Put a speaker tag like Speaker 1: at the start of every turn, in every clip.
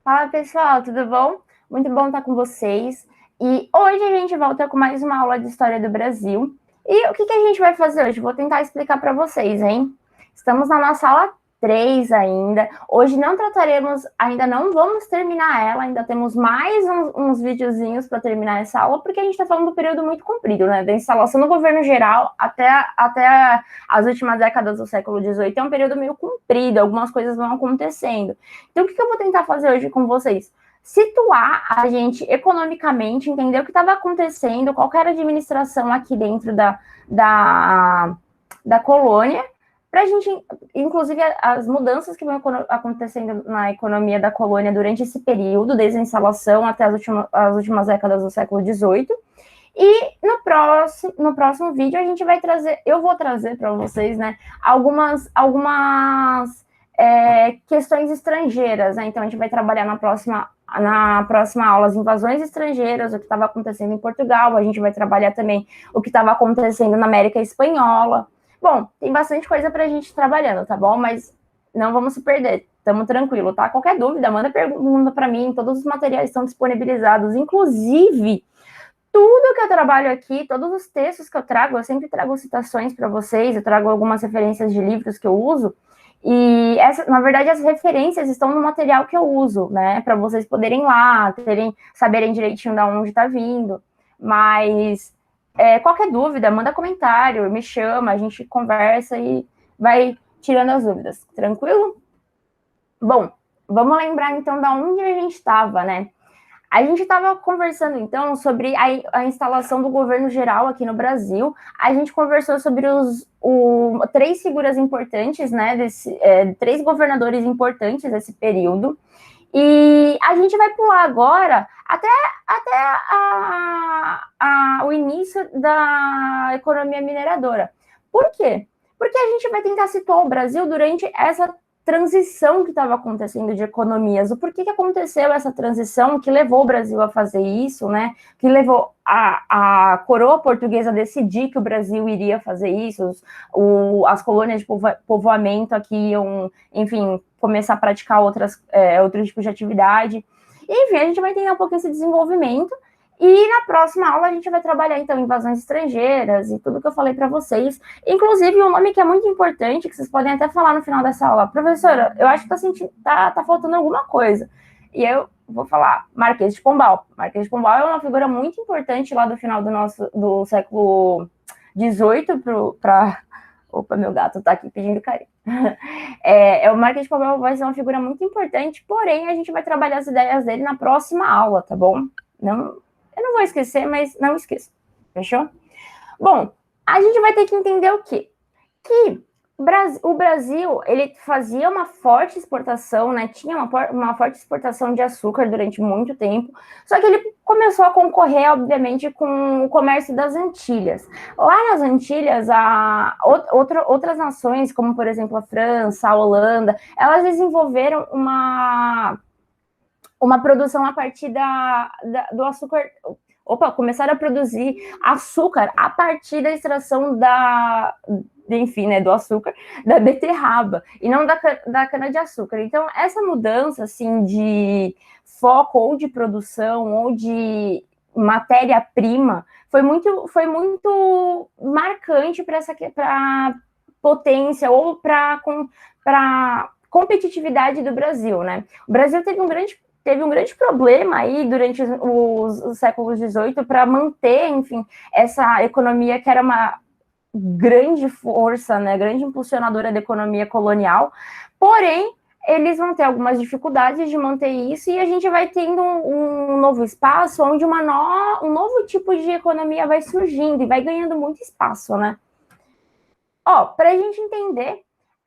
Speaker 1: Fala pessoal, tudo bom? Muito bom estar com vocês. E hoje a gente volta com mais uma aula de História do Brasil. E o que a gente vai fazer hoje? Vou tentar explicar para vocês, hein? Estamos na nossa aula 3 ainda. Hoje não trataremos, ainda não vamos terminar ela, ainda temos mais uns videozinhos para terminar essa aula, porque a gente está falando do período muito comprido, né? Da instalação do governo geral até as últimas décadas do século XVIII. É um período meio comprido, algumas coisas vão acontecendo. Então, o que eu vou tentar fazer hoje com vocês? Situar a gente economicamente, entender o que estava acontecendo, qual era a administração aqui dentro da colônia, para a gente, inclusive, as mudanças que vão acontecendo na economia da colônia durante esse período, desde a instalação até as últimas décadas do século XVIII. E no próximo vídeo a gente vai trazer, eu vou trazer para vocês, né, algumas questões estrangeiras, né? Então a gente vai trabalhar na próxima aula as invasões estrangeiras, o que estava acontecendo em Portugal, a gente vai trabalhar também o que estava acontecendo na América Espanhola. Bom, tem bastante coisa para a gente trabalhando, tá bom? Mas não vamos se perder, estamos tranquilo, tá? Qualquer dúvida, manda pergunta para mim, todos os materiais estão disponibilizados, inclusive tudo que eu trabalho aqui, todos os textos que eu trago, eu sempre trago citações para vocês, eu trago algumas referências de livros que eu uso, e na verdade as referências estão no material que eu uso, né, para vocês poderem ir lá, saberem direitinho de onde está vindo. Mas qualquer dúvida, manda comentário, me chama, a gente conversa e vai tirando as dúvidas, tranquilo? Bom, vamos lembrar então de onde a gente estava, né? A gente estava conversando, então, sobre a instalação do governo geral aqui no Brasil. A gente conversou sobre três figuras importantes, né, três governadores importantes desse período. E a gente vai pular agora até o início da economia mineradora. Por quê? Porque a gente vai tentar situar o Brasil durante essa transição que estava acontecendo de economias, o porquê que aconteceu essa transição que levou o Brasil a fazer isso, né? Que levou a coroa portuguesa a decidir que o Brasil iria fazer isso, as colônias de povoamento aqui iam, enfim, começar a praticar outro tipo de atividade. Enfim, a gente vai entender um pouco esse desenvolvimento. E na próxima aula a gente vai trabalhar, então, invasões estrangeiras e tudo que eu falei para vocês. Inclusive, um nome que é muito importante, que vocês podem até falar no final dessa aula. Professora, eu acho que tá faltando alguma coisa. E eu vou falar Marquês de Pombal. Marquês de Pombal é uma figura muito importante lá do final do século XVIII para... Opa, meu gato tá aqui pedindo carinho. O Marquês de Pombal vai ser uma figura muito importante, porém, a gente vai trabalhar as ideias dele na próxima aula, tá bom? Eu não vou esquecer, mas não esqueça. Fechou? Bom, a gente vai ter que entender o quê? Que o Brasil, ele fazia uma forte exportação, né? Tinha uma forte exportação de açúcar durante muito tempo, só que ele começou a concorrer, obviamente, com o comércio das Antilhas. Lá nas Antilhas, outras nações, como, por exemplo, a França, a Holanda, elas desenvolveram uma produção a partir do açúcar. Começaram a produzir açúcar a partir da extração do açúcar, da beterraba, e não da cana-de-açúcar. Então, essa mudança, assim, de foco ou de produção ou de matéria-prima foi muito marcante para a potência ou para competitividade do Brasil, né? O Brasil teve um grande problema aí durante os séculos XVIII para manter, enfim, essa economia que era uma grande força, né, grande impulsionadora da economia colonial, porém, eles vão ter algumas dificuldades de manter isso e a gente vai tendo um novo espaço onde um novo tipo de economia vai surgindo e vai ganhando muito espaço, né? Para a gente entender,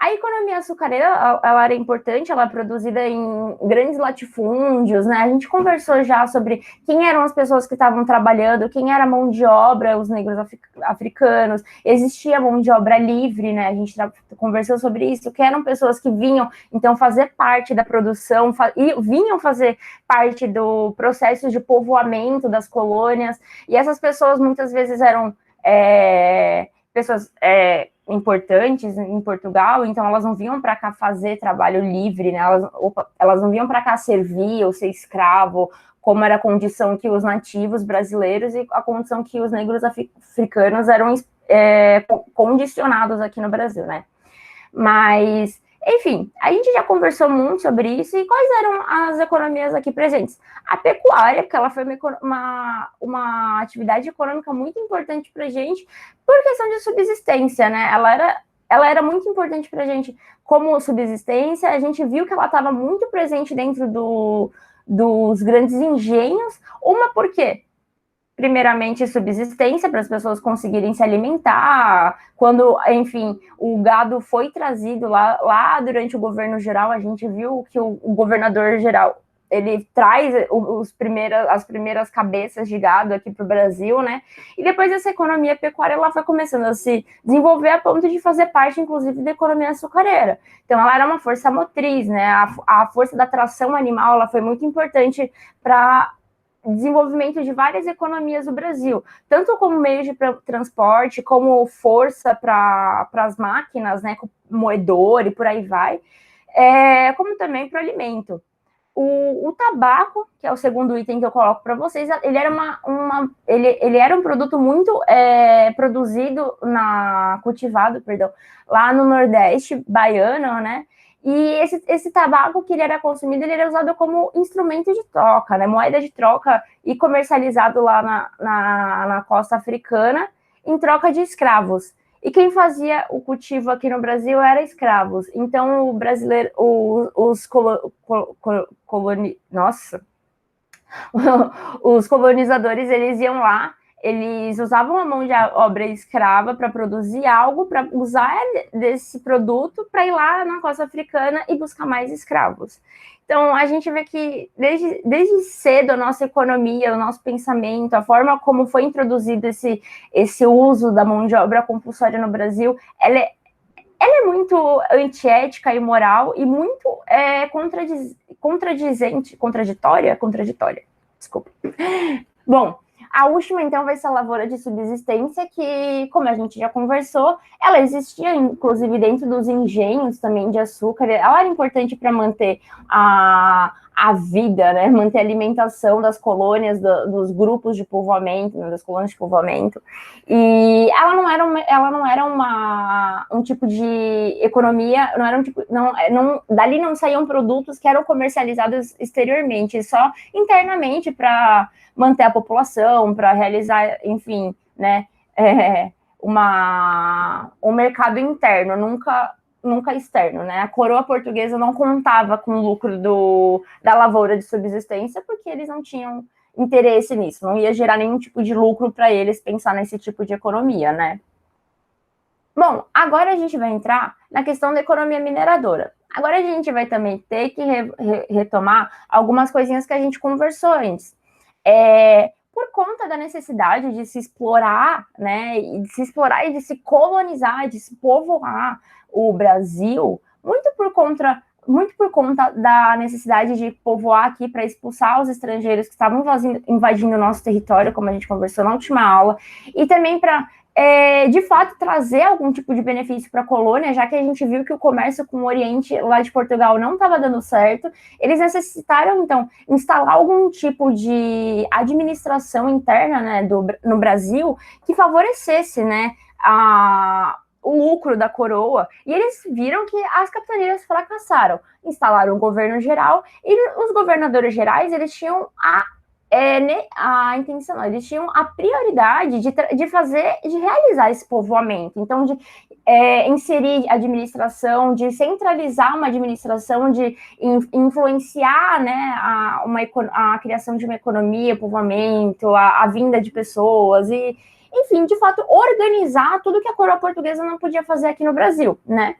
Speaker 1: a economia açucareira, ela era importante, ela é produzida em grandes latifúndios, né? A gente conversou já sobre quem eram as pessoas que estavam trabalhando, quem era a mão de obra, os negros africanos, existia mão de obra livre, né? A gente conversou sobre isso, que eram pessoas que vinham, então, fazer parte da produção, e vinham fazer parte do processo de povoamento das colônias, e essas pessoas muitas vezes eram pessoas importantes em Portugal, então elas não vinham para cá fazer trabalho livre, né? Elas não vinham para cá servir ou ser escravo, como era a condição que os nativos brasileiros e a condição que os negros africanos eram condicionados aqui no Brasil, né? Mas, enfim, a gente já conversou muito sobre isso. E quais eram as economias aqui presentes? A pecuária, que ela foi uma atividade econômica muito importante para a gente, por questão de subsistência, né? Ela era muito importante para a gente como subsistência. A gente viu que ela estava muito presente dentro dos grandes engenhos. Uma, por quê? Primeiramente, subsistência, para as pessoas conseguirem se alimentar. Quando, enfim, o gado foi trazido lá durante o governo geral, a gente viu que o governador geral, ele traz as primeiras cabeças de gado aqui para o Brasil, né? E depois essa economia pecuária, ela foi começando a se desenvolver a ponto de fazer parte, inclusive, da economia açucareira. Então, ela era uma força motriz, né? A força da tração animal, ela foi muito importante para desenvolvimento de várias economias do Brasil, tanto como meio de transporte, como força para as máquinas, né, moedor e por aí vai, como também para o alimento. O tabaco, que é o segundo item que eu coloco para vocês, ele era ele era um produto muito cultivado, lá no Nordeste baiano, né? E esse tabaco que ele era consumido, ele era usado como instrumento de troca, né? Moeda de troca e comercializado lá na costa africana em troca de escravos. E quem fazia o cultivo aqui no Brasil era escravos. Então, o brasileiro, os colonizadores, eles iam lá, eles usavam a mão de obra escrava para produzir algo, para usar desse produto para ir lá na costa africana e buscar mais escravos. Então, a gente vê que desde cedo a nossa economia, o nosso pensamento, a forma como foi introduzido esse uso da mão de obra compulsória no Brasil, ela é muito antiética e moral e muito contraditória, desculpa. Bom, a última, então, vai ser a lavoura de subsistência, que, como a gente já conversou, ela existia, inclusive, dentro dos engenhos também de açúcar. Ela era importante para manter a vida, né? Manter a alimentação das colônias, dos grupos de povoamento, né? Das colônias de povoamento. E ela não era um tipo de economia, não era um tipo, dali não saíam produtos que eram comercializados exteriormente, só internamente para manter a população, para realizar, enfim, né, um mercado interno, nunca externo, né? A coroa portuguesa não contava com o lucro da lavoura de subsistência, porque eles não tinham interesse nisso, não ia gerar nenhum tipo de lucro para eles pensar nesse tipo de economia, né? Bom, agora a gente vai entrar na questão da economia mineradora. Agora a gente vai também ter que retomar algumas coisinhas que a gente conversou antes. Por conta da necessidade de se explorar, né, de se colonizar, de se povoar o Brasil, muito por conta da necessidade de povoar aqui para expulsar os estrangeiros que estavam invadindo o nosso território, como a gente conversou na última aula, e também para de fato, trazer algum tipo de benefício para a colônia, já que a gente viu que o comércio com o Oriente, lá de Portugal, não estava dando certo. Eles necessitaram, então, instalar algum tipo de administração interna, né, no Brasil, que favorecesse, né, o lucro da coroa. E eles viram que as capitanias fracassaram. Instalaram um governo geral, e os governadores gerais, eles tinham a intenção, eles tinham a prioridade de realizar esse povoamento, então de inserir administração, de centralizar uma administração, de influenciar, né, a criação de uma economia, povoamento, a vinda de pessoas e, enfim, de fato, organizar tudo que a coroa portuguesa não podia fazer aqui no Brasil, né?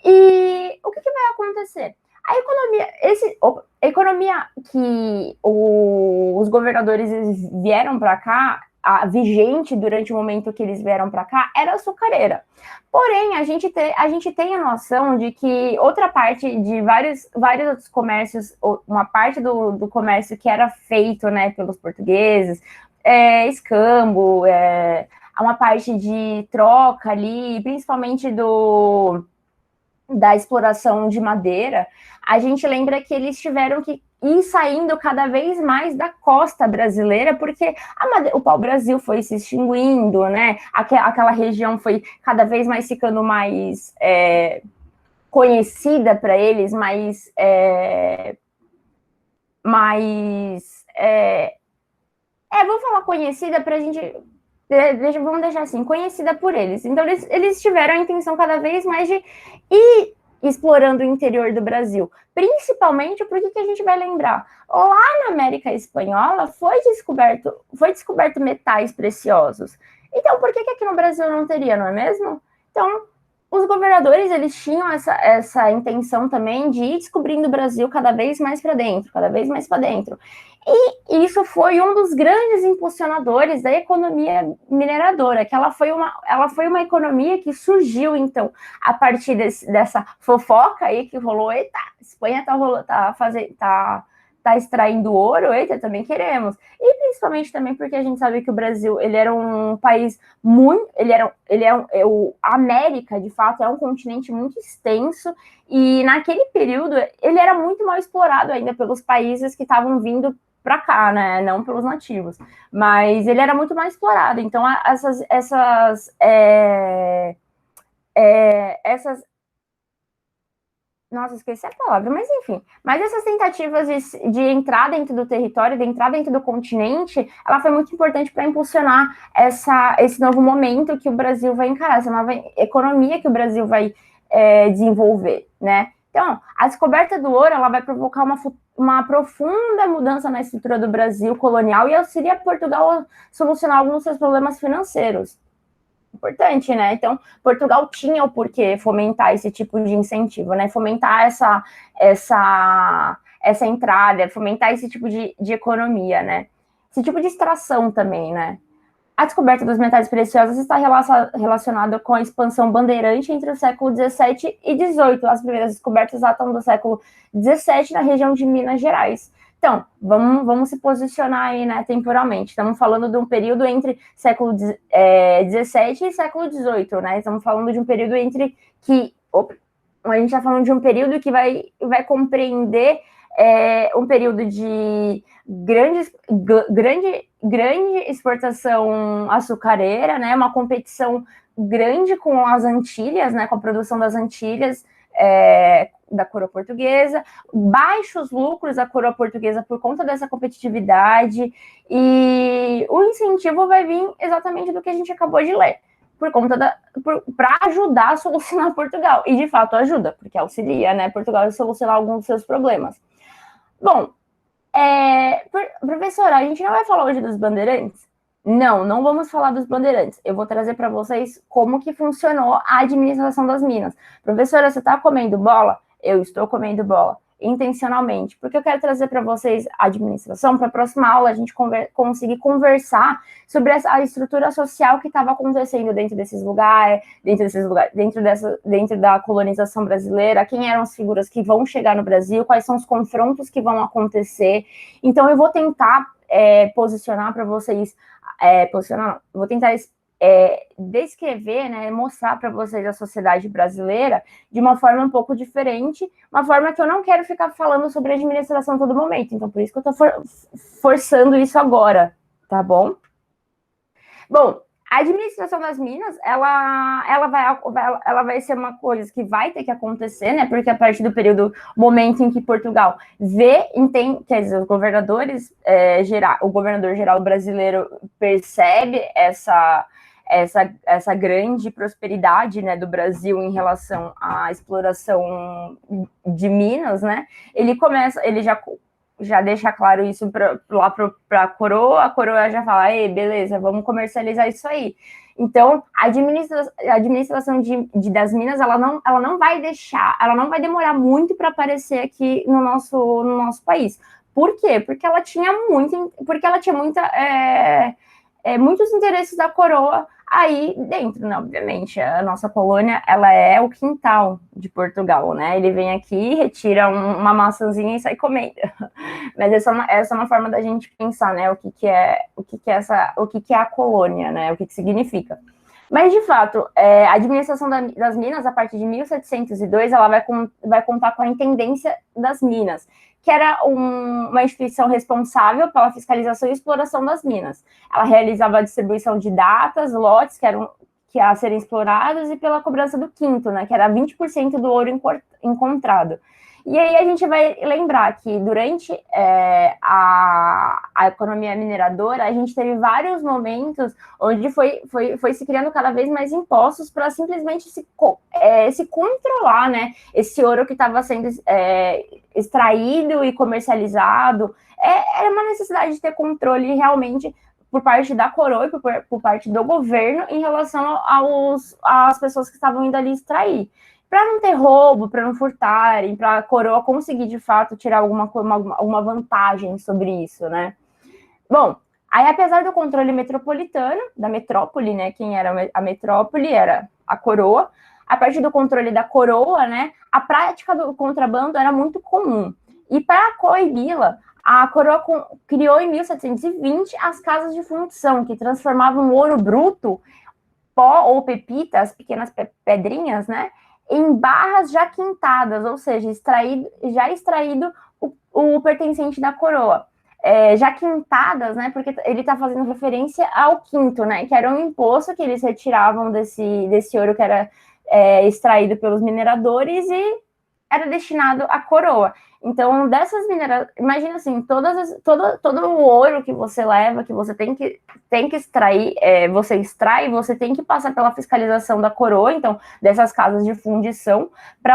Speaker 1: E o que vai acontecer? A economia que os governadores vieram para cá, vigente durante o momento que eles vieram para cá, era açucareira. Porém, a gente tem a noção de que outra parte de vários outros comércios, uma parte do comércio que era feito, né, pelos portugueses, escambo, uma parte de troca ali, principalmente da exploração de madeira, a gente lembra que eles tiveram que ir saindo cada vez mais da costa brasileira, porque o pau-brasil foi se extinguindo, né? Aquela região foi cada vez mais ficando mais conhecida para eles, vamos falar conhecida para a gente. Vamos deixar assim, conhecida por eles. Então, eles tiveram a intenção cada vez mais de ir explorando o interior do Brasil. Principalmente porque que a gente vai lembrar? Lá na América Espanhola foi descoberto metais preciosos. Então, por que aqui no Brasil não teria, não é mesmo? Então, os governadores, eles tinham essa intenção também de ir descobrindo o Brasil cada vez mais para dentro, cada vez mais para dentro. E isso foi um dos grandes impulsionadores da economia mineradora, que ela foi uma economia que surgiu, então, a partir dessa fofoca aí que rolou, eita, a Espanha tá extraindo ouro, eita, também queremos. E principalmente também porque a gente sabe que o Brasil, ele era um país muito, a América, de fato, é um continente muito extenso, e naquele período ele era muito mal explorado ainda pelos países que estavam vindo para cá, né? Não pelos nativos, mas ele era muito mais explorado. Então, nossa, esqueci a palavra, mas enfim. Mas essas tentativas de entrar dentro do território, de entrar dentro do continente, ela foi muito importante para impulsionar esse novo momento que o Brasil vai encarar, essa nova economia que o Brasil vai desenvolver, né? Então, a descoberta do ouro, ela vai provocar uma profunda mudança na estrutura do Brasil colonial e auxilia Portugal a solucionar alguns dos seus problemas financeiros. Importante, né? Então, Portugal tinha o porquê fomentar esse tipo de incentivo, né? Fomentar essa entrada, fomentar esse tipo de economia, né? Esse tipo de extração também, né? A descoberta dos metais preciosos está relacionada com a expansão bandeirante entre o século XVII e XVIII. As primeiras descobertas datam do século XVII na região de Minas Gerais. Então, vamos se posicionar aí, né, temporalmente. Estamos falando de um período entre século XVII e século XVIII, né? Estamos falando de um período a gente está falando de um período que vai compreender um período de grande exportação açucareira, né? Uma competição grande com as Antilhas, né? Com a produção das Antilhas, da coroa portuguesa, baixos lucros da coroa portuguesa por conta dessa competitividade, e o incentivo vai vir exatamente do que a gente acabou de ler, para ajudar a solucionar Portugal, e de fato ajuda, porque auxilia, né, Portugal a solucionar alguns dos seus problemas. Bom, professora, a gente não vai falar hoje dos bandeirantes? Não vamos falar dos bandeirantes. Eu vou trazer para vocês como que funcionou a administração das minas. Professora, você está comendo bola? Eu estou comendo bola, intencionalmente, porque eu quero trazer para vocês a administração, para a próxima aula a gente conseguir conversar sobre a estrutura social que estava acontecendo dentro desses lugares, dentro da colonização brasileira, quem eram as figuras que vão chegar no Brasil, quais são os confrontos que vão acontecer. Então eu vou tentar posicionar para vocês, vou tentar descrever, né, mostrar para vocês a sociedade brasileira de uma forma um pouco diferente, uma forma que eu não quero ficar falando sobre administração a todo momento, então por isso que eu estou forçando isso agora, tá bom? Bom, a administração das minas, ela vai ser uma coisa que vai ter que acontecer, né? Porque a partir do momento em que Portugal quer dizer, os governadores o governador geral brasileiro percebe essa grande prosperidade, né, do Brasil em relação à exploração de minas, né? Ele já deixa claro isso para a coroa já fala, ei, beleza, vamos comercializar isso aí. Então, a administração das minas, ela não vai demorar muito para aparecer aqui no nosso país. Por quê? Porque ela tinha muitos interesses da coroa Aí, dentro, né, obviamente, a nossa colônia, ela é o quintal de Portugal, né? Ele vem aqui, retira uma maçãzinha e sai comendo. Mas essa é uma forma da gente pensar, né? O que é a colônia, né? O que significa. Mas, de fato, a administração das minas, a partir de 1702, ela vai contar com a Intendência das Minas, que era uma instituição responsável pela fiscalização e exploração das minas. Ela realizava a distribuição de datas, lotes que a serem explorados e pela cobrança do quinto, né, que era 20% do ouro encontrado. E aí a gente vai lembrar que durante a economia mineradora, a gente teve vários momentos onde foi se criando cada vez mais impostos para simplesmente se controlar, né? Esse ouro que estava sendo extraído e comercializado. Era uma necessidade de ter controle realmente por parte da coroa e por parte do governo em relação às pessoas que estavam indo ali extrair. Para não ter roubo, para não furtarem, para a coroa conseguir, de fato, tirar alguma vantagem sobre isso, né? Bom, aí apesar do controle metropolitano, da metrópole, né? Quem era a metrópole era a coroa. A partir do controle da coroa, né? A prática do contrabando era muito comum. E para coibi-la, a coroa criou em 1720 as casas de fundição, que transformavam ouro bruto, pó ou pepita, as pequenas pedrinhas, né? Em barras já quintadas, ou seja, já extraído o pertencente da coroa. Já quintadas, né? Porque ele está fazendo referência ao quinto, né? Que era um imposto que eles retiravam desse ouro que era extraído pelos mineradores e era destinado à coroa. Então, dessas minerações, imagina assim, todo o ouro que você leva, que você tem que extrair, você extrai, você tem que passar pela fiscalização da coroa, então, dessas casas de fundição, para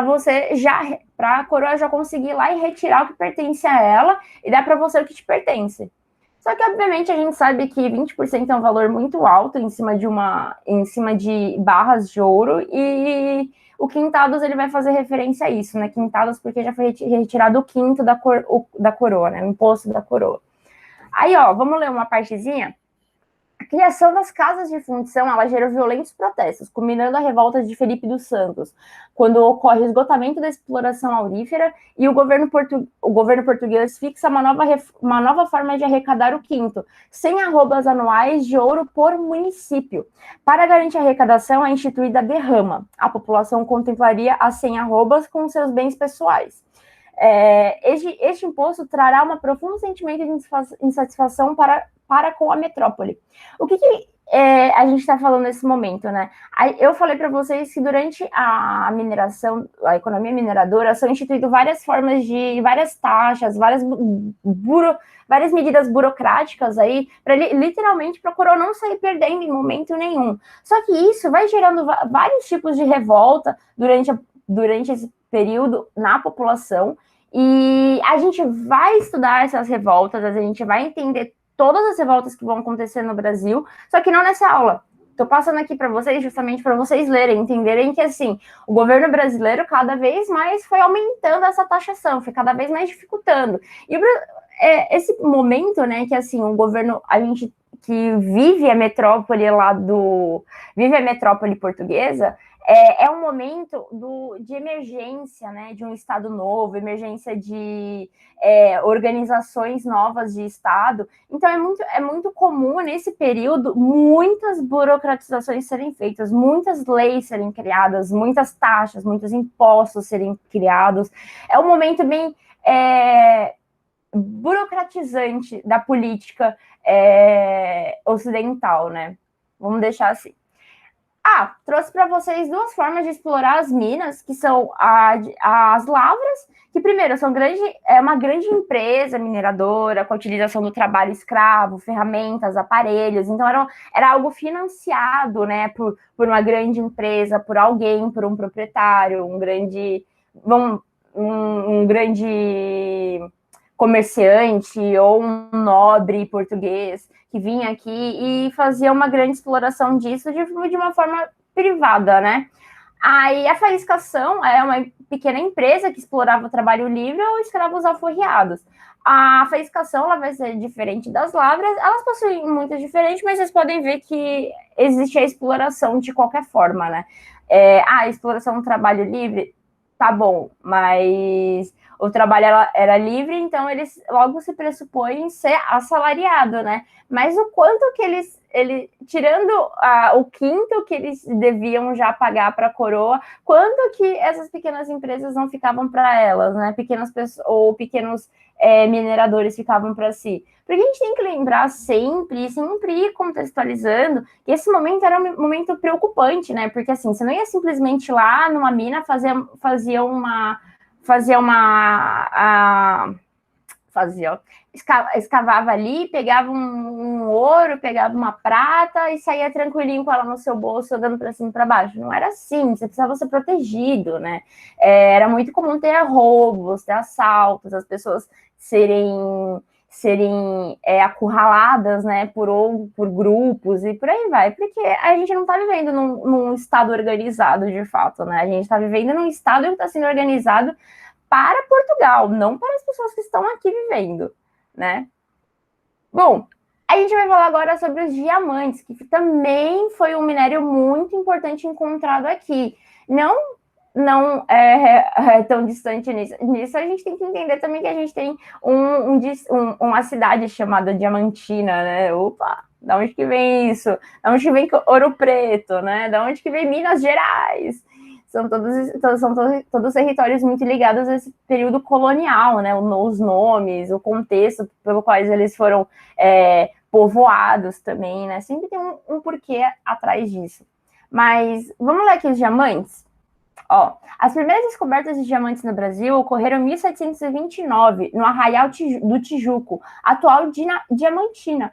Speaker 1: a coroa já conseguir ir lá e retirar o que pertence a ela e dar para você o que te pertence. Só que, obviamente, a gente sabe que 20% é um valor muito alto em cima de barras de ouro, e o quintados ele vai fazer referência a isso, né? Quintados porque já foi retirado o quinto da coroa, né? O imposto da coroa. Aí, ó, vamos ler uma partezinha. A criação das casas de fundição, ela gerou violentos protestos, culminando a revolta de Felipe dos Santos, quando ocorre o esgotamento da exploração aurífera e o governo português fixa uma nova forma de arrecadar o quinto, 100 arrobas anuais de ouro por município. Para garantir a arrecadação, é instituída a derrama. A população contemplaria as 100 arrobas com seus bens pessoais. Este imposto trará um profundo sentimento de insatisfação para com a metrópole. O que a gente está falando nesse momento, né? Eu falei para vocês que durante a mineração, a economia mineradora, são instituídas várias taxas, várias medidas burocráticas aí, literalmente para a coroa não sair perdendo em momento nenhum. Só que isso vai gerando vários tipos de revolta durante esse período na população, e a gente vai estudar essas revoltas, a gente vai entender todas as revoltas que vão acontecer no Brasil, só que não nessa aula. Estou passando aqui para vocês, justamente para vocês lerem, entenderem que, assim, o governo brasileiro cada vez mais foi aumentando essa taxação, foi cada vez mais dificultando. E esse momento, né, que, assim, o governo, a gente que vive a metrópole vive a metrópole portuguesa, é um momento de emergência, né, de um Estado novo, emergência de organizações novas de Estado. Então, é muito comum, nesse período, muitas burocratizações serem feitas, muitas leis serem criadas, muitas taxas, muitos impostos serem criados. É um momento bem burocratizante da política ocidental, né? Vamos deixar assim. Trouxe para vocês duas formas de explorar as minas, que são as lavras, que primeiro é uma grande empresa mineradora, com a utilização do trabalho escravo, ferramentas, aparelhos, então era algo financiado, né, por uma grande empresa, por alguém, por um proprietário, um grande comerciante ou um nobre português que vinha aqui e fazia uma grande exploração disso de uma forma privada, né? Aí a faiscação é uma pequena empresa que explorava o trabalho livre ou escravos alforriados. A faiscação ela vai ser diferente das lavras, elas possuem muitas diferentes, mas vocês podem ver que existe a exploração de qualquer forma, né? A exploração do trabalho livre, tá bom, mas o trabalho era livre, então eles logo se pressupõem ser assalariado, né? Mas o quanto que eles tirando o quinto que eles deviam já pagar para a coroa, quanto que essas pequenas empresas não ficavam para elas, né? Pequenas pessoas ou pequenos mineradores ficavam para si. Porque a gente tem que lembrar sempre ir contextualizando que esse momento era um momento preocupante, né? Porque assim, você não ia simplesmente lá numa mina escavava ali, pegava um ouro, pegava uma prata e saía tranquilinho com ela no seu bolso, jogando para cima e para baixo. Não era assim, você precisava ser protegido, né? Era muito comum ter roubos, ter assaltos, as pessoas serem acurraladas, né, por grupos e por aí vai, porque a gente não está vivendo num estado organizado de fato, né? A gente está vivendo num estado que está sendo organizado para Portugal, não para as pessoas que estão aqui vivendo, né? Bom, a gente vai falar agora sobre os diamantes, que também foi um minério muito importante encontrado aqui. Não é tão distante nisso. A gente tem que entender também que a gente tem uma cidade chamada Diamantina, né? Opa, da onde que vem isso? Da onde que vem Ouro Preto, né? Da onde que vem Minas Gerais? São todos territórios muito ligados a esse período colonial, né? Os nomes, o contexto pelo qual eles foram povoados também, né? Sempre tem um porquê atrás disso. Mas vamos ler aqui os diamantes? As primeiras descobertas de diamantes no Brasil ocorreram em 1729, no Arraial do Tijuco, atual Diamantina.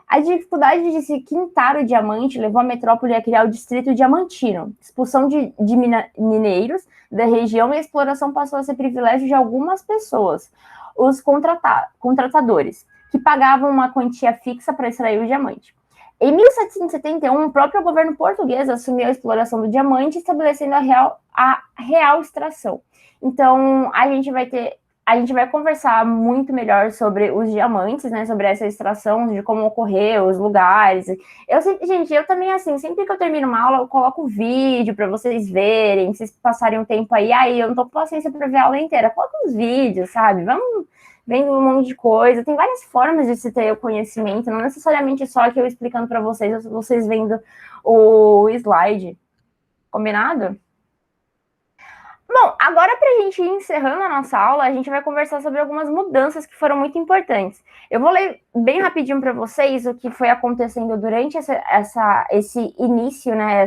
Speaker 1: A dificuldade de se quintar o diamante levou a metrópole a criar o distrito diamantino. Expulsão de mineiros da região e a exploração passou a ser privilégio de algumas pessoas, os contratadores, que pagavam uma quantia fixa para extrair o diamante. Em 1771, o próprio governo português assumiu a exploração do diamante, estabelecendo a real extração. Então, a gente vai conversar muito melhor sobre os diamantes, né? Sobre essa extração, de como ocorreu, os lugares. Eu também, assim, sempre que eu termino uma aula, eu coloco vídeo para vocês verem, vocês passarem um tempo aí, eu não tô com paciência para ver a aula inteira. Coloca os vídeos, sabe? Vamos vendo um monte de coisa. Tem várias formas de se ter o conhecimento, não necessariamente só que eu explicando para vocês vendo o slide. Combinado? Bom, agora para a gente ir encerrando a nossa aula, a gente vai conversar sobre algumas mudanças que foram muito importantes. Eu vou ler bem rapidinho para vocês o que foi acontecendo durante esse início, né?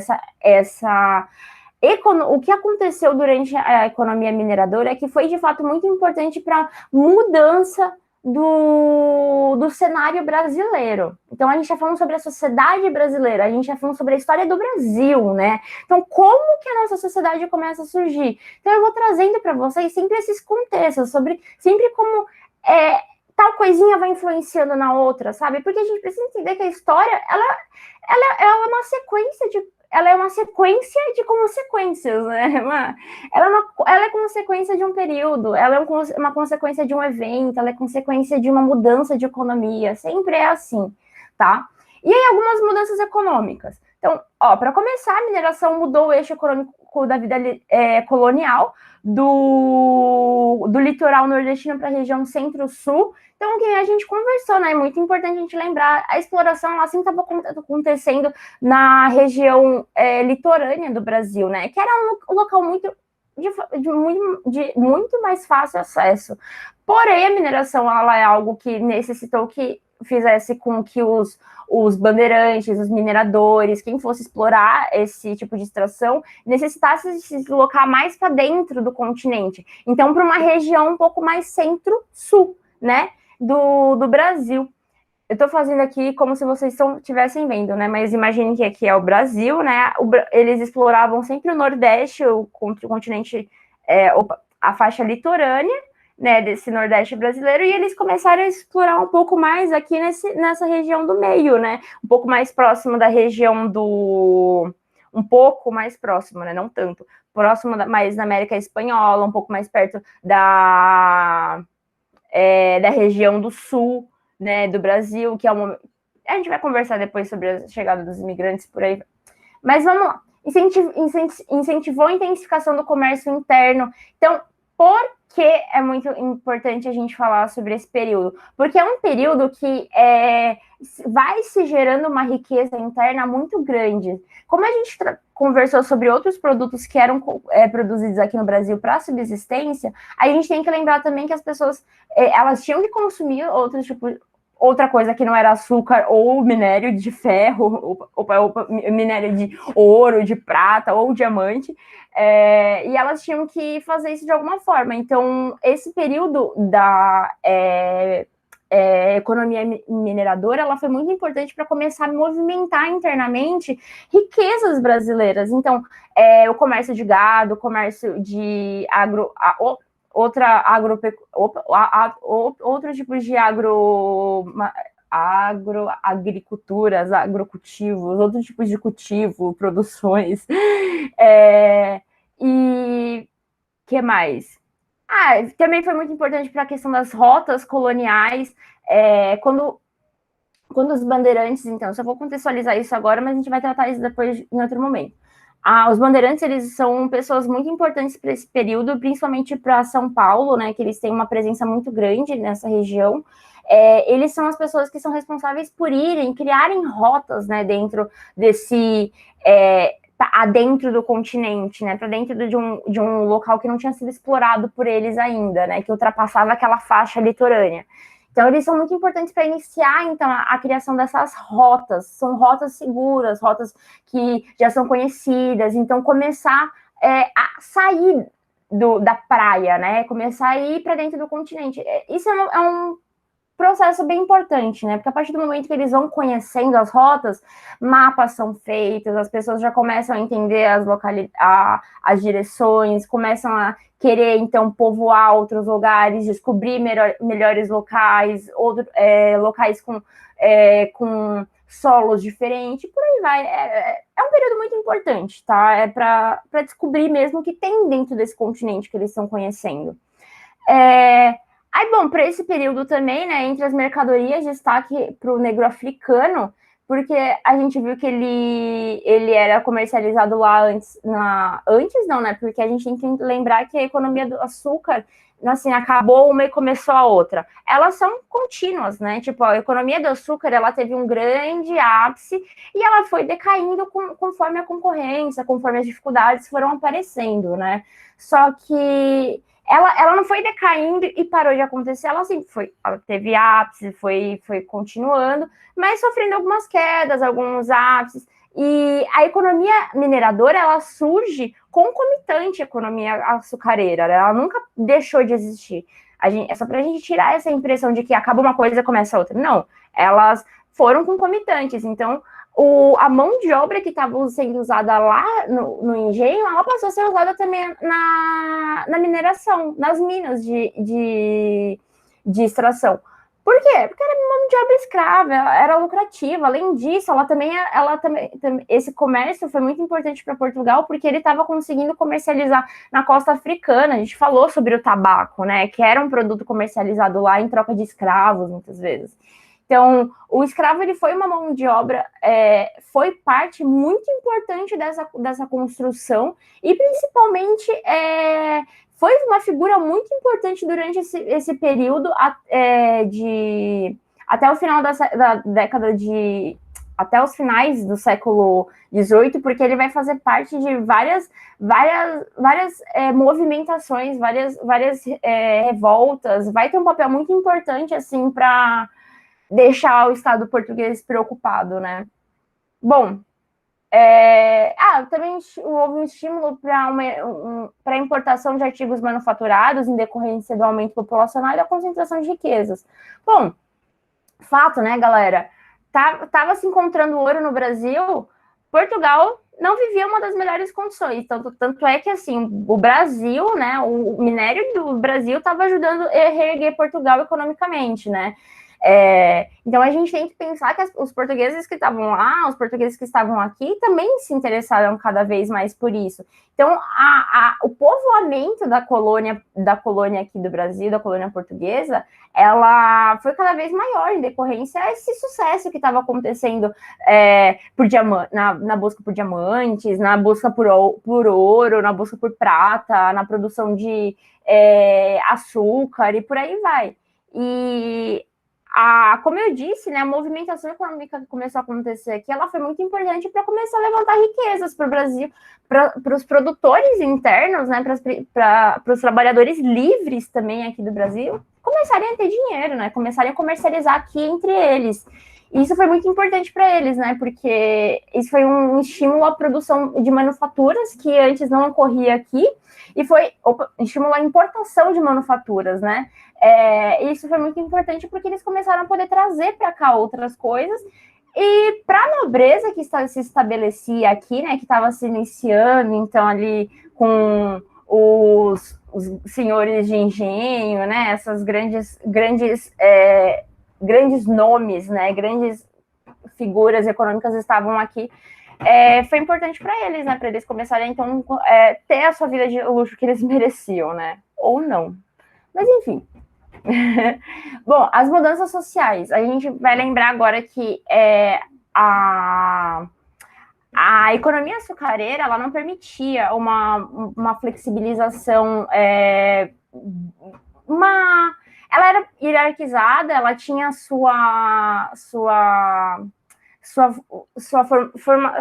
Speaker 1: O que aconteceu durante a economia mineradora é que foi de fato muito importante para a mudança do cenário brasileiro. Então, a gente está falando sobre a sociedade brasileira, a gente está falando sobre a história do Brasil, né? Então, como que a nossa sociedade começa a surgir? Então, eu vou trazendo para vocês sempre esses contextos, sempre como tal coisinha vai influenciando na outra, sabe? Porque a gente precisa entender que a história, ela é uma sequência de consequências, né? Ela é consequência de um período, ela é uma consequência de um evento, ela é consequência de uma mudança de economia, sempre é assim, tá? E aí, algumas mudanças econômicas. Então, para começar, a mineração mudou o eixo econômico da vida colonial, do litoral nordestino para a região centro-sul. Então, que a gente conversou, né? É muito importante a gente lembrar, a exploração ela sempre estava acontecendo na região litorânea do Brasil, né? Que era um local de muito mais fácil acesso. Porém, a mineração ela é algo que necessitou que fizesse com que os bandeirantes, os mineradores, quem fosse explorar esse tipo de extração, necessitasse se deslocar mais para dentro do continente. Então, para uma região um pouco mais centro-sul, né, do Brasil. Eu estou fazendo aqui como se vocês estivessem vendo, né, mas imagine que aqui é o Brasil, né, eles exploravam sempre o Nordeste, o continente, a faixa litorânea, né, desse Nordeste brasileiro, e eles começaram a explorar um pouco mais aqui nessa região do meio, né, um pouco mais próximo da região um pouco mais próximo, né? Não tanto. Próximo mais da América Espanhola, um pouco mais perto da região do sul, né, do Brasil, que é uma... A gente vai conversar depois sobre a chegada dos imigrantes por aí. Mas vamos lá. Incentivou a intensificação do comércio interno. Então, por que é muito importante a gente falar sobre esse período? Porque é um período que vai se gerando uma riqueza interna muito grande. Como a gente conversou sobre outros produtos que eram produzidos aqui no Brasil para subsistência, a gente tem que lembrar também que as pessoas elas tinham que consumir outros tipos. Outra coisa que não era açúcar ou minério de ferro, ou minério de ouro, de prata ou diamante, e elas tinham que fazer isso de alguma forma. Então, esse período da economia mineradora, ela foi muito importante para começar a movimentar internamente riquezas brasileiras. Então, o comércio de gado, o comércio de outros tipos de agriculturas, agrocultivos, outros tipos de cultivo, produções. E que mais? Também foi muito importante para a questão das rotas coloniais, quando os bandeirantes, então, só vou contextualizar isso agora, mas a gente vai tratar isso depois em outro momento. Os bandeirantes, eles são pessoas muito importantes para esse período, principalmente para São Paulo, né, que eles têm uma presença muito grande nessa região. Eles são as pessoas que são responsáveis por criarem rotas, né, dentro desse... adentro do continente, né, para dentro de um local que não tinha sido explorado por eles ainda, né, que ultrapassava aquela faixa litorânea. Então, eles são muito importantes para iniciar, então, a criação dessas rotas. São rotas seguras, rotas que já são conhecidas. Então, começar a sair da praia, né? Começar a ir para dentro do continente. Isso é um processo bem importante, né? Porque a partir do momento que eles vão conhecendo as rotas, mapas são feitos, as pessoas já começam a entender as direções, começam a querer, então, povoar outros lugares, descobrir melhores locais, locais com solos diferentes, por aí vai. É um período muito importante, tá? É para descobrir mesmo o que tem dentro desse continente que eles estão conhecendo. Bom, para esse período também, né, entre as mercadorias, destaque para o negro africano, porque a gente viu que ele era comercializado lá antes não, né, porque a gente tem que lembrar que a economia do açúcar, assim, acabou uma e começou a outra. Elas são contínuas, né, tipo, a economia do açúcar, ela teve um grande ápice e ela foi decaindo conforme a concorrência, conforme as dificuldades foram aparecendo, né, só que ela não foi decaindo e parou de acontecer, ela teve ápice, foi continuando, mas sofrendo algumas quedas, alguns ápices, e a economia mineradora, ela surge concomitante à economia açucareira, né? Ela nunca deixou de existir. É só para a gente tirar essa impressão de que acaba uma coisa e começa outra. Não, elas foram concomitantes, então a mão de obra que estava sendo usada lá no engenho, ela passou a ser usada também na mineração, nas minas de extração. Por quê? Porque era mão de obra escrava, era lucrativa. Além disso, ela também esse comércio foi muito importante para Portugal, porque ele estava conseguindo comercializar na costa africana. A gente falou sobre o tabaco, né? Que era um produto comercializado lá em troca de escravos, muitas vezes. Então, o escravo, ele foi uma mão de obra, foi parte muito importante dessa construção e, principalmente, foi uma figura muito importante durante esse período até o final da década até os finais do século XVIII, porque ele vai fazer parte de várias movimentações, várias revoltas, vai ter um papel muito importante, assim, para deixar o Estado português preocupado, né? Bom, também houve um estímulo para a importação de artigos manufaturados em decorrência do aumento populacional e da concentração de riquezas. Bom, fato, né, galera? Tava se encontrando ouro no Brasil, Portugal não vivia uma das melhores condições. Tanto é que, assim, o Brasil, né, o minério do Brasil estava ajudando a reerguer Portugal economicamente, né? Então a gente tem que pensar que os portugueses que estavam lá, os portugueses que estavam aqui, também se interessaram cada vez mais por isso. Então o povoamento da colônia aqui do Brasil, da colônia portuguesa, ela foi cada vez maior em decorrência a esse sucesso que estava acontecendo por na busca por diamantes, na busca por ouro, na busca por prata, na produção de açúcar e por aí vai. E como eu disse, né, a movimentação econômica que começou a acontecer aqui, ela foi muito importante para começar a levantar riquezas para o Brasil, para os produtores internos, né, para os trabalhadores livres também aqui do Brasil, começarem a ter dinheiro, né, começarem a comercializar aqui entre eles. E isso foi muito importante para eles, né, porque isso foi um estímulo à produção de manufaturas que antes não ocorria aqui, e foi estimular a importação de manufaturas, né? Isso foi muito importante porque eles começaram a poder trazer para cá outras coisas. E para a nobreza que se estabelecia aqui, né, que estava se iniciando, então ali com os senhores de engenho, né, essas grandes nomes, né, grandes figuras econômicas estavam aqui. Foi importante para eles, né? Para eles começarem, então, ter a sua vida de luxo que eles mereciam, né? Ou não. Mas, enfim. Bom, as mudanças sociais. A gente vai lembrar agora que a economia açucareira, ela não permitia uma flexibilização, ela era hierarquizada, ela tinha sua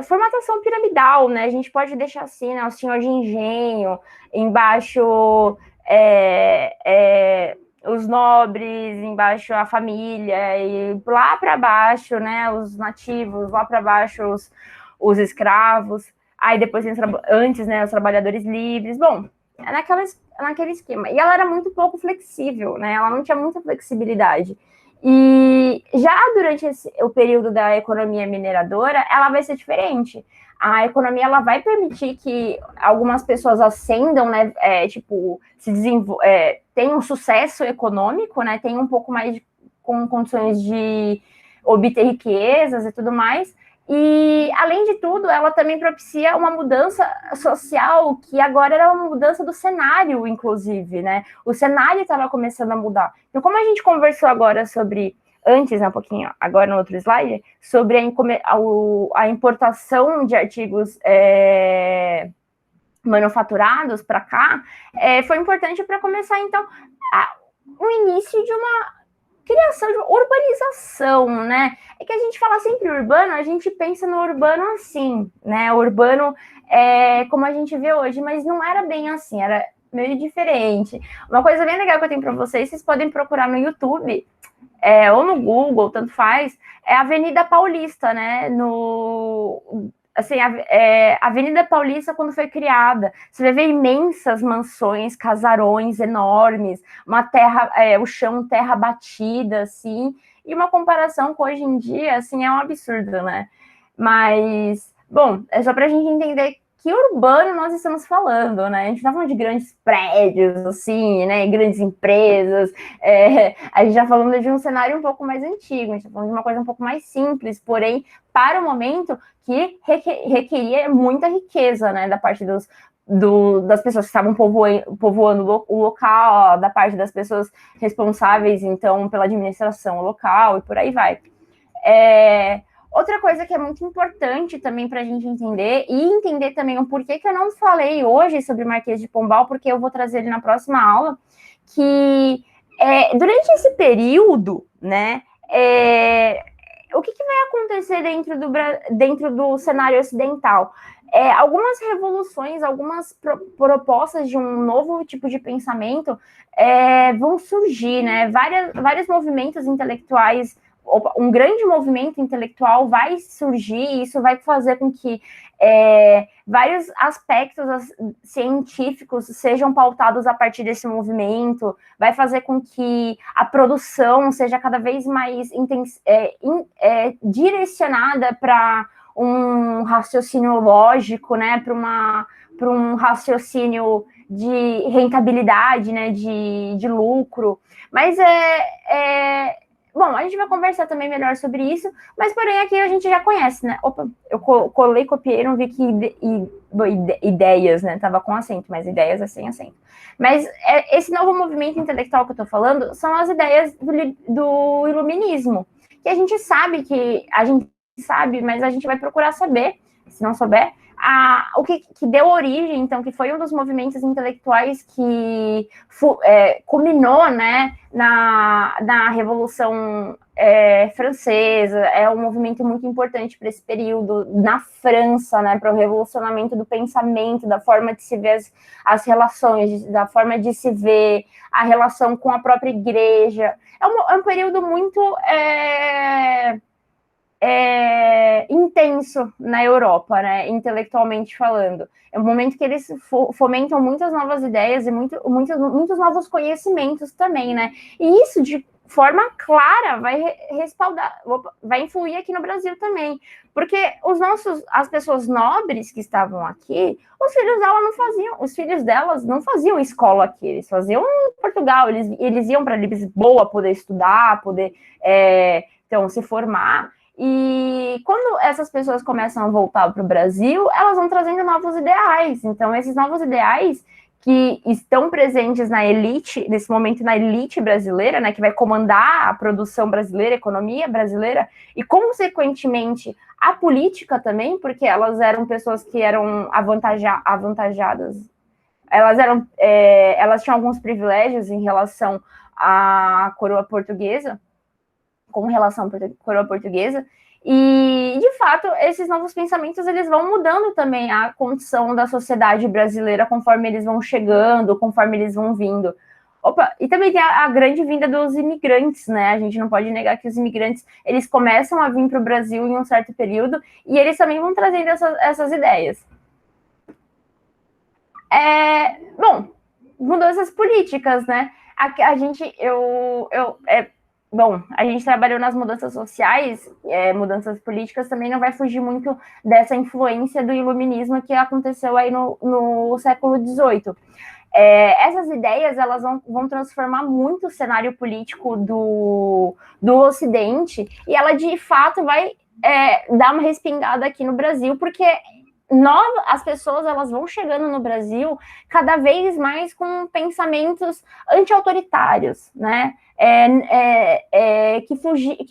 Speaker 1: formatação piramidal, né? A gente pode deixar assim, né? O senhor de engenho, embaixo os nobres, embaixo a família, e lá para baixo, né? Os nativos, lá para baixo os escravos, aí depois antes, né? Os trabalhadores livres. Bom, naquele esquema. E ela era muito pouco flexível, né? Ela não tinha muita flexibilidade. E já durante o período da economia mineradora, ela vai ser diferente. A economia ela vai permitir que algumas pessoas ascendam, né? Se tenham um sucesso econômico, né? Tenham um pouco mais com condições de obter riquezas e tudo mais. E, além de tudo, ela também propicia uma mudança social, que agora era uma mudança do cenário, inclusive, né? O cenário estava começando a mudar. Então, como a gente conversou agora antes, né, um pouquinho, agora no outro slide, sobre a importação de artigos manufaturados para cá, foi importante para começar, então, o início de uma criação de urbanização, né? É que a gente fala sempre urbano, a gente pensa no urbano assim, né? O urbano é como a gente vê hoje, mas não era bem assim, era meio diferente. Uma coisa bem legal que eu tenho para vocês podem procurar no YouTube, ou no Google, tanto faz, é a Avenida Paulista, né? Assim, a Avenida Paulista, quando foi criada, você vai ver imensas mansões, casarões enormes, o chão terra batida, assim, e uma comparação com hoje em dia, assim, é um absurdo, né? Mas, bom, é só para a gente entender que urbano nós estamos falando, né? A gente está falando de grandes prédios, assim, né? Grandes empresas. A gente já falando de um cenário um pouco mais antigo, a gente está falando de uma coisa um pouco mais simples, porém, para o momento que requeria muita riqueza, né? Da parte das pessoas que estavam povoando o local, da parte das pessoas responsáveis, então, pela administração local e por aí vai. Outra coisa que é muito importante também para a gente entender, e entender também o porquê que eu não falei hoje sobre o Marquês de Pombal, porque eu vou trazer ele na próxima aula, que durante esse período, né, o que vai acontecer dentro do cenário ocidental? Algumas revoluções, algumas propostas de um novo tipo de pensamento vão surgir, né? Vários movimentos intelectuais, um grande movimento intelectual vai surgir, e isso vai fazer com que vários aspectos científicos sejam pautados a partir desse movimento, vai fazer com que a produção seja cada vez mais direcionada para um raciocínio lógico, né, para um raciocínio de rentabilidade, né, de lucro. Mas bom, a gente vai conversar também melhor sobre isso, mas porém aqui a gente já conhece, né? Opa, eu colei, copiei, não vi que ideias, né? Tava com acento, mas ideias é sem acento. Mas esse novo movimento intelectual que eu tô falando são as ideias do iluminismo, que a gente sabe que a gente sabe, mas a gente vai procurar saber, se não souber, o que deu origem, então, que foi um dos movimentos intelectuais que culminou, né, na Revolução Francesa. É um movimento muito importante para esse período na França, né, para o revolucionamento do pensamento, da forma de se ver as relações, da forma de se ver a relação com a própria igreja. É um período muito intenso na Europa, né, intelectualmente falando. É um momento que eles fomentam muitas novas ideias e muitos novos conhecimentos também, né? E isso, de forma clara, vai influir aqui no Brasil também. Porque as pessoas nobres que estavam aqui, os filhos delas não faziam escola aqui, eles faziam em Portugal, eles iam para Lisboa poder estudar, poder então, se formar. E quando essas pessoas começam a voltar para o Brasil, elas vão trazendo novos ideais. Então, esses novos ideais que estão presentes na elite, nesse momento na elite brasileira, né, que vai comandar a produção brasileira, a economia brasileira, e, consequentemente, a política também, porque elas eram pessoas que eram avantajadas. Elas tinham alguns privilégios em relação à coroa portuguesa, com relação à coroa portuguesa, e, de fato, esses novos pensamentos, eles vão mudando também a condição da sociedade brasileira conforme eles vão chegando, conforme eles vão vindo. E também tem a grande vinda dos imigrantes, né? A gente não pode negar que os imigrantes, eles começam a vir para o Brasil em um certo período, e eles também vão trazendo essas ideias. Bom, mudanças políticas, né? A gente trabalhou nas mudanças sociais, mudanças políticas, também não vai fugir muito dessa influência do iluminismo que aconteceu aí no século XVIII. Essas ideias, elas vão transformar muito o cenário político do Ocidente, e ela, de fato, vai dar uma respingada aqui no Brasil, porque as pessoas, elas vão chegando no Brasil cada vez mais com pensamentos anti-autoritários, né? Que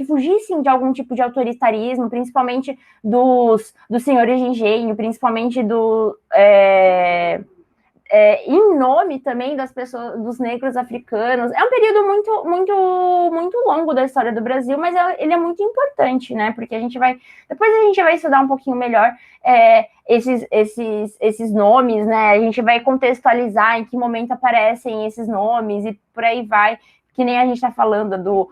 Speaker 1: fugissem de algum tipo de autoritarismo, principalmente dos senhores de engenho, principalmente em nome também das pessoas, dos negros africanos. É um período muito, muito, muito longo da história do Brasil, mas ele é muito importante, né? Porque depois a gente vai estudar um pouquinho melhor esses nomes, né? A gente vai contextualizar em que momento aparecem esses nomes e por aí vai, que nem a gente está falando do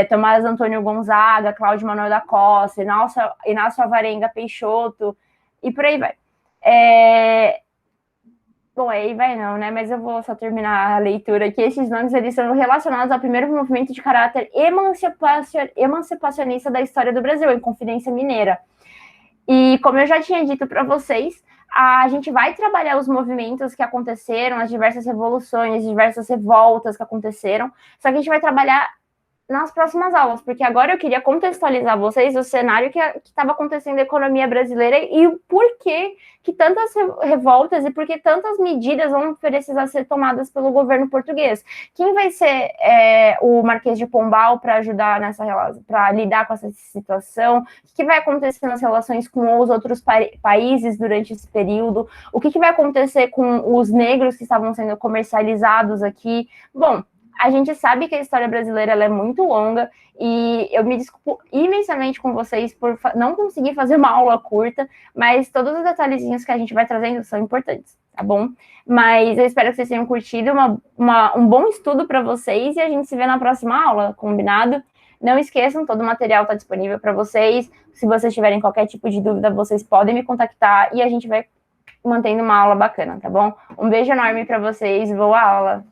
Speaker 1: Tomás Antônio Gonzaga, Cláudio Manuel da Costa, Inácio Alvarenga Peixoto, e por aí vai. Bom, aí vai não, né? Mas eu vou só terminar a leitura aqui. Esses nomes, eles são relacionados ao primeiro movimento de caráter emancipacionista da história do Brasil, em Confidência Mineira. E como eu já tinha dito para vocês, a gente vai trabalhar os movimentos que aconteceram, as diversas revoluções, as diversas revoltas que aconteceram, só que a gente vai trabalhar nas próximas aulas, porque agora eu queria contextualizar vocês o cenário que estava acontecendo na economia brasileira e o porquê que tantas revoltas e por que tantas medidas vão precisar ser tomadas pelo governo português. Quem vai ser o Marquês de Pombal para ajudar para lidar com essa situação? O que vai acontecer nas relações com os outros países durante esse período? O que vai acontecer com os negros que estavam sendo comercializados aqui? Bom, a gente sabe que a história brasileira ela é muito longa e eu me desculpo imensamente com vocês por não conseguir fazer uma aula curta, mas todos os detalhezinhos que a gente vai trazendo são importantes, tá bom? Mas eu espero que vocês tenham curtido, um bom estudo para vocês e a gente se vê na próxima aula, combinado? Não esqueçam, todo o material está disponível para vocês. Se vocês tiverem qualquer tipo de dúvida, vocês podem me contactar e a gente vai mantendo uma aula bacana, tá bom? Um beijo enorme para vocês, boa aula!